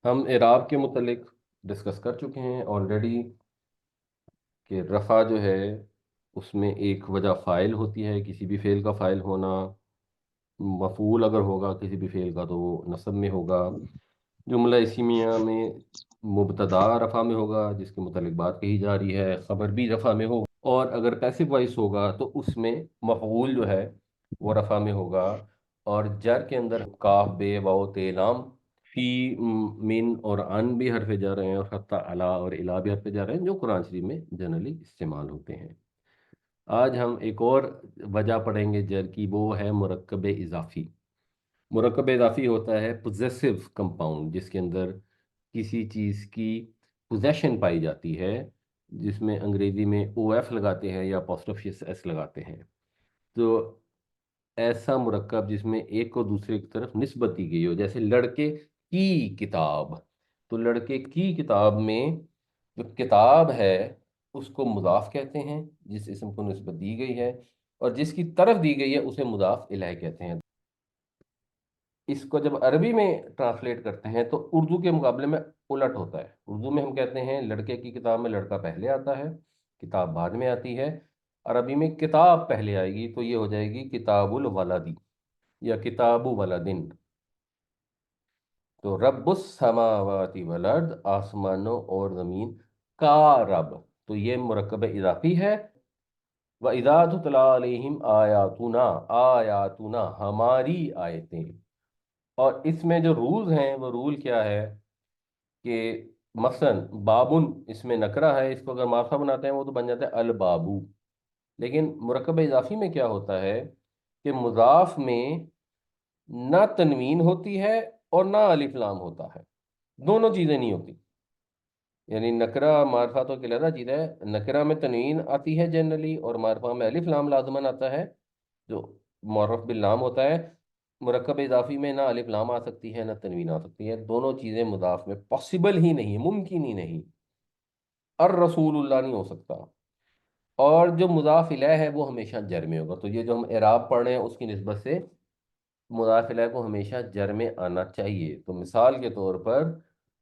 ہم اعراب کے متعلق ڈسکس کر چکے ہیں آلریڈی کہ رفع جو ہے اس میں ایک وجہ فاعل ہوتی ہے، کسی بھی فعل کا فاعل ہونا، مفعول اگر ہوگا کسی بھی فعل کا تو وہ نصب میں ہوگا، جملہ اسمیہ میں مبتدا رفع میں ہوگا جس کے متعلق بات کہی جا رہی ہے، خبر بھی رفع میں ہوگا، اور اگر پیسو وائس ہوگا تو اس میں مفعول جو ہے وہ رفع میں ہوگا، اور جر کے اندر کاف بے واو تے لام فی من اور ان بھی حرف جر ہیں، اور حتی علا اور الا بھی حرف جر ہیں جو قرآن شریف میں جنرلی استعمال ہوتے ہیں۔ آج ہم ایک اور وجہ پڑھیں گے جر کی، وہ ہے مرکب اضافی۔ مرکب اضافی ہوتا ہے پوزیسو کمپاؤنڈ، جس کے اندر کسی چیز کی پوزیشن پائی جاتی ہے، جس میں انگریزی میں او ایف لگاتے ہیں یا اپوسٹروفی ایس لگاتے ہیں۔ تو ایسا مرکب جس میں ایک کو دوسرے کی طرف نسبت دی گئی ہو، جیسے لڑکے کی کتاب، تو لڑکے کی کتاب میں جو کتاب ہے اس کو مضاف کہتے ہیں جس اسم کو نسبت دی گئی ہے، اور جس کی طرف دی گئی ہے اسے مضاف الیہ کہتے ہیں۔ اس کو جب عربی میں ٹرانسلیٹ کرتے ہیں تو اردو کے مقابلے میں الٹ ہوتا ہے۔ اردو میں ہم کہتے ہیں لڑکے کی کتاب میں لڑکا پہلے آتا ہے، کتاب بعد میں آتی ہے۔ عربی میں کتاب پہلے آئے گی تو یہ ہو جائے گی کتاب الولدی یا کتاب ولدن۔ تو رب السماوات والارض، آسمانوں اور زمین کا رب، تو یہ مرکب اضافی ہے۔ وَإِذَا تُتْلَىٰ عَلَيْهِمْ آیاتنا، آیاتنا ہماری آیتیں، اور اس میں جو رولز ہیں وہ رول کیا ہے کہ مثلا بابن اس میں نکرہ ہے، اس کو اگر معرفہ بناتے ہیں وہ تو بن جاتا ہے البابو، لیکن مرکب اضافی میں کیا ہوتا ہے کہ مضاف میں نہ تنوین ہوتی ہے اور نہ الف لام ہوتا ہے، دونوں چیزیں نہیں ہوتی۔ یعنی نکرہ معرفہ تو ایک علیحدہ چیز ہے، نکرہ میں تنوین آتی ہے جنرلی، اور معرفہ میں الف لام لازمن آتا ہے جو معرف باللام ہوتا ہے۔ مرکب اضافی میں نہ الف لام آ سکتی ہے نہ تنوین آ سکتی ہے، دونوں چیزیں مضاف میں پاسبل ہی نہیں، ممکن ہی نہیں، الرسول اللہ نہیں ہو سکتا۔ اور جو مضاف الیہ ہے وہ ہمیشہ جر میں ہوگا، تو یہ جو ہم اعراب پڑھ رہے ہیں اس کی نسبت سے مضاف الیہ کو ہمیشہ جر میں آنا چاہیے۔ تو مثال کے طور پر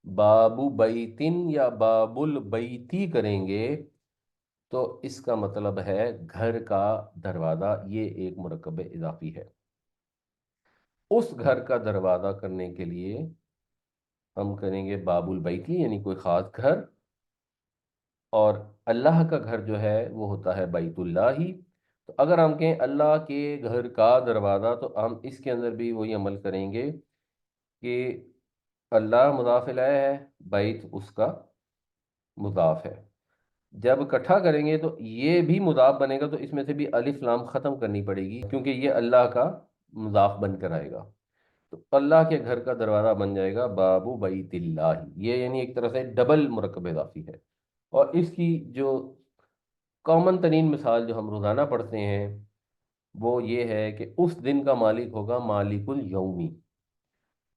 بابو بیتن یا باب البیتی کریں گے تو اس کا مطلب ہے گھر کا دروازہ، یہ ایک مرکب اضافی ہے۔ اس گھر کا دروازہ کرنے کے لیے ہم کریں گے باب البیتی یعنی کوئی خاص گھر، اور اللہ کا گھر جو ہے وہ ہوتا ہے بیت اللہ ہی۔ تو اگر ہم کہیں اللہ کے گھر کا دروازہ تو ہم اس کے اندر بھی وہی عمل کریں گے کہ اللہ مضاف الیہ ہے، بیت اس کا مضاف ہے۔ جب اکٹھا کریں گے تو یہ بھی مضاف بنے گا، تو اس میں سے بھی الف لام ختم کرنی پڑے گی کیونکہ یہ اللہ کا مضاف بن کر آئے گا، تو اللہ کے گھر کا دروازہ بن جائے گا بابو بیت اللہ، یہ یعنی ایک طرح سے ڈبل مرکب اضافی ہے۔ اور اس کی جو کامن ترین مثال جو ہم روزانہ پڑھتے ہیں وہ یہ ہے کہ اس دن کا مالک ہوگا مالک الیومی،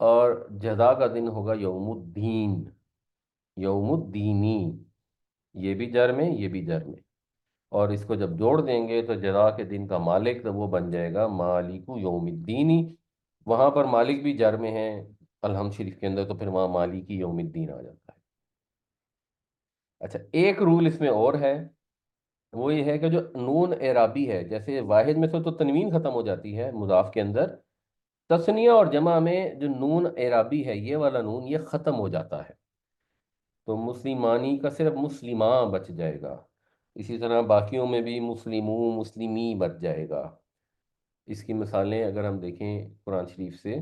اور جزا کا دن ہوگا یوم الدین، یوم الدینی، یہ بھی جر میں یہ بھی جر میں، اور اس کو جب جوڑ دیں گے تو جزا کے دن کا مالک تو وہ بن جائے گا مالک یوم الدینی۔ وہاں پر مالک بھی جر میں ہے الحمد شریف کے اندر، تو پھر وہاں مالک یوم الدین آ جاتا ہے۔ اچھا، ایک رول اس میں اور ہے، وہ یہ ہے کہ جو نون اعرابی ہے، جیسے واحد میں سے تو تنوین ختم ہو جاتی ہے مضاف کے اندر، تثنیہ اور جمع میں جو نون اعرابی ہے یہ والا نون یہ ختم ہو جاتا ہے، تو مسلمانی کا صرف مسلماں بچ جائے گا۔ اسی طرح باقیوں میں بھی مسلموں مسلمی بچ جائے گا۔ اس کی مثالیں اگر ہم دیکھیں قرآن شریف سے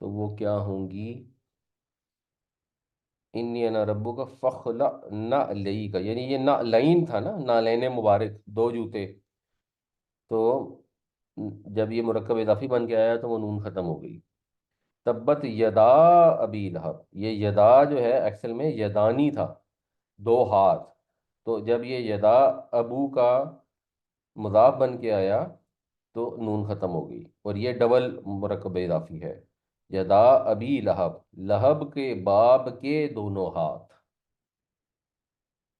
تو وہ کیا ہوں گی، انی انا ربو کا فخلا نہ لئی کا، یعنی یہ نہ لین تھا نا، نہ لینے مبارک دو جوتے، تو جب یہ مرکب اضافی بن کے آیا تو وہ نون ختم ہو گئی۔ تبت یدا ابی لہب، یہ یدا جو ہے ایکسل میں یدانی تھا، دو ہاتھ، تو جب یہ یدا ابو کا مضاف بن کے آیا تو نون ختم ہو گئی، اور یہ ڈبل مرکب اضافی ہے۔ یدا ابی لہب، لہب کے باب کے دونوں ہاتھ۔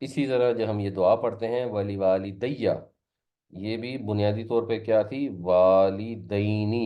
اسی طرح جب ہم یہ دعا پڑھتے ہیں ولی والدیہ، یہ بھی بنیادی طور پہ کیا تھی، والدینی،